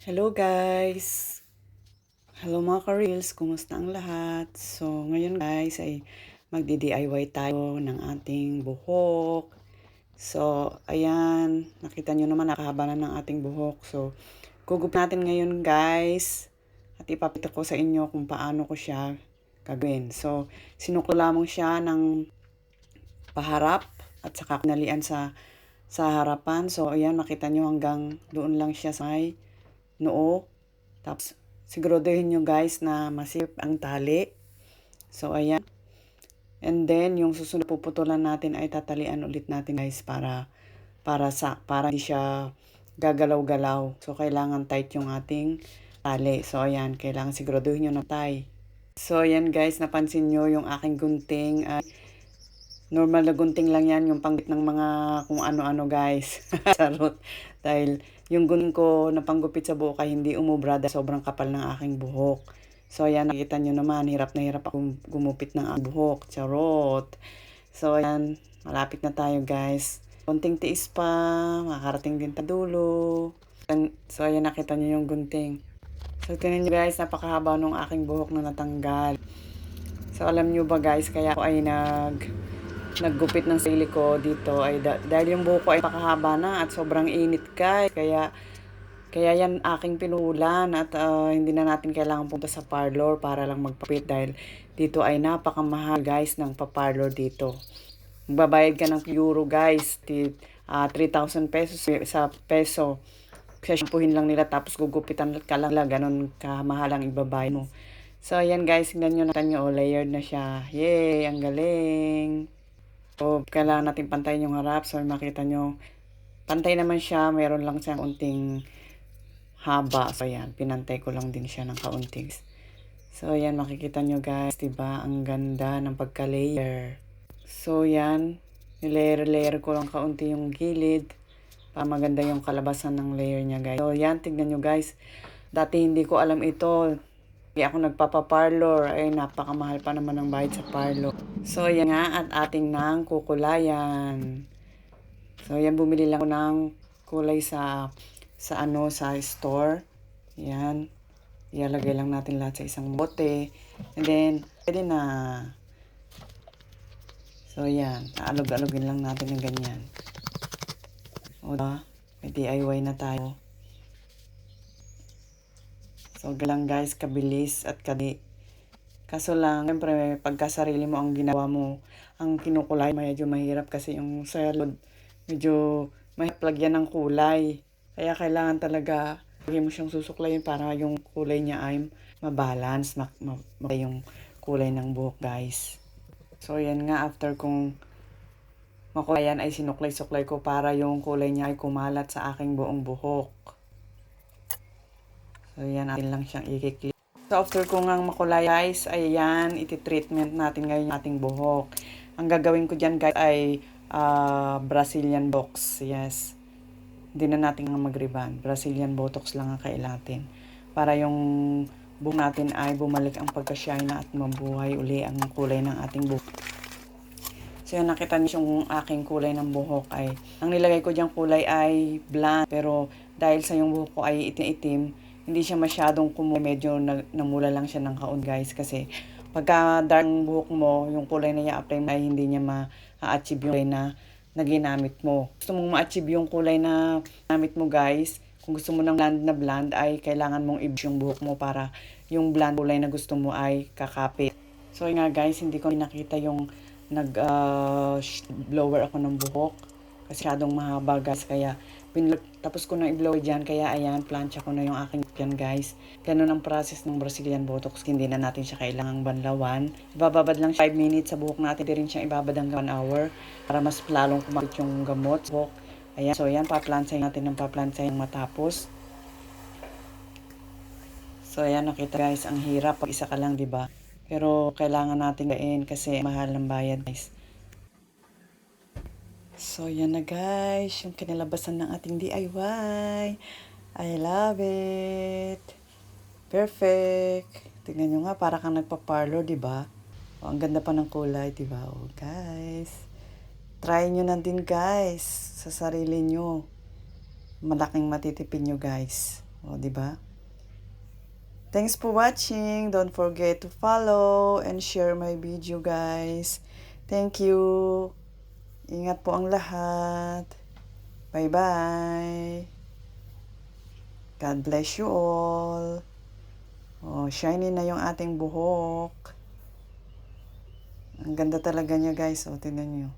Hello guys! Hello mga ka-reels, kumusta ang lahat? So ngayon guys ay magdi-DIY tayo ng ating buhok. So ayan, nakita nyo naman nakahaba na ng ating buhok. So gugup natin ngayon guys at ipapita ko sa inyo kung paano ko siya gagawin. So sinuko lamang siya ng paharap at saka kinalian sa harapan. So ayan, makita nyo hanggang doon lang siya sa may noo. Tapos, siguraduhin nyo guys na masip ang tali. So, ayan. And then, yung susunod puputulan natin ay tatalian ulit natin guys para hindi siya gagalaw-galaw. So, kailangan tight yung ating tali. So, ayan. Kailangan siguraduhin nyo na tight. So, ayan guys. Napansin nyo yung aking gunting. Normal na gunting lang yan, yung panggit ng mga kung ano-ano guys. Charot. Dahil yung gunting ko na panggupit sa buhok ay hindi umubra dahil sobrang kapal ng aking buhok. So ayan, nakita nyo naman, hirap na hirap ako gumupit ng aking buhok. Charot. So ayan, malapit na tayo guys. Konting tiis pa, makakarating din ta dulo. So ayan, nakita nyo yung gunting. So tingnan nyo guys, napakahaba nung aking buhok na natanggal. So alam nyo ba guys, kaya ako ay naggupit ng sarili ko dito ay dahil yung buhok ko ay pakahaba na at sobrang init guys. Kaya yan aking pinulan at hindi na natin kailangan punta sa parlor para lang magpapit dahil dito ay napakamahal guys ng paparlor dito. Magbabayad ka ng euro guys, 3,000 pesos sa peso. Shampoohin lang nila tapos gugupitan ka lang, ganun kamahal ang ibabayad mo. So ayan guys, tingnan nyo, layered na siya. Yay, ang galing! So, kailangan natin pantayin yung harap. So, makita nyo, pantay naman siya. Meron lang siyang unting haba. So, ayan, pinantay ko lang din siya ng kaunting. So, ayan, makikita nyo guys, diba? Ang ganda ng pagka-layer. So, ayan, nilayer ko lang kaunti yung gilid para maganda yung kalabasan ng layer niya guys. So, ayan, tignan nyo guys. Dati hindi ko alam ito. Hindi ako nagpapaparlor. Ay, napakamahal pa naman ang bayad sa parlor. So, yan nga at ating nang kukulayan. So, yan bumili lang ako ng kulay sa store. Yan. Ilalagay lang natin lahat sa isang bote. And then, pwede na. So, yan. Aalog-alogin lang natin ng ganyan. O, diba? May DIY na tayo. So, galang guys, kabilis at kaso lang, siyempre, pagka sarili mo ang ginawa mo, ang kinukulay, medyo mahirap kasi yung salad, medyo mahirap lagyan ng kulay. Kaya kailangan talaga, lagi mo siyang susuklayin para yung kulay niya ay mabalance, yung kulay ng buhok guys. So, yan nga, after kong makulayan ay sinuklay-suklay ko para yung kulay niya ay kumalat sa aking buong buhok. So, yan, natin lang siyang i-clip. So, after ko ngang makulay guys, ayan, iti-treatment natin ngayon ating buhok. Ang gagawin ko dyan guys ay Brazilian box. Yes. Hindi na natin mag-ribbon. Brazilian botox lang ang kailangan natin. Para yung buhok natin ay bumalik ang pagka-shine na at mabuhay uli ang kulay ng ating buhok. So, yan, nakita niyo yung aking kulay ng buhok ay, ang nilagay ko dyan kulay ay blonde. Pero, dahil sa yung buhok ko ay itim-itim, hindi siya masyadong medyo namula lang siya ng kaun guys. Kasi, pagka dark buhok mo, yung kulay na i-apply mo ay hindi niya ma-achieve yung kulay na ginamit mo. Gusto mong ma-achieve yung kulay na ginamit mo guys, kung gusto mo ng blonde ay kailangan mong i-brush yung buhok mo para yung blonde kulay na gusto mo ay kakapit. So, nga guys, hindi ko nakita yung blower ako ng buhok kasi masyadong mahaba guys, kaya tapos ko na i-blow dyan, kaya ayan, plancha ko na yung aking yan guys. Ganun ang process ng Brazilian botox, hindi na natin siya kailangang banlawan. Ibababad lang 5 minutes sa buhok natin, hindi rin siya ibabad hanggang 1 hour para mas lalong kumapit yung gamot sa buhok. Ayan, so ayan, paplansay natin ng paplansay matapos. So ayan, nakita guys, ang hirap pag isa ka lang, diba? Pero kailangan natin gain kasi mahal ng bayad guys. So yan na guys, yung kinalabasan ng ating DIY. I love it. Perfect. Tingnan nyo nga, para kang nagpa-parlor, diba? O, ang ganda pa ng kulay, diba? O guys, try nyo na din guys sa sarili nyo. Malaking matitipid nyo guys. O, di ba? Thanks for watching. Don't forget to follow and share my video, guys. Thank you. Ingat po ang lahat. Bye-bye. God bless you all. Oh, shiny na yung ating buhok. Ang ganda talaga niya, guys. O, tingnan niyo.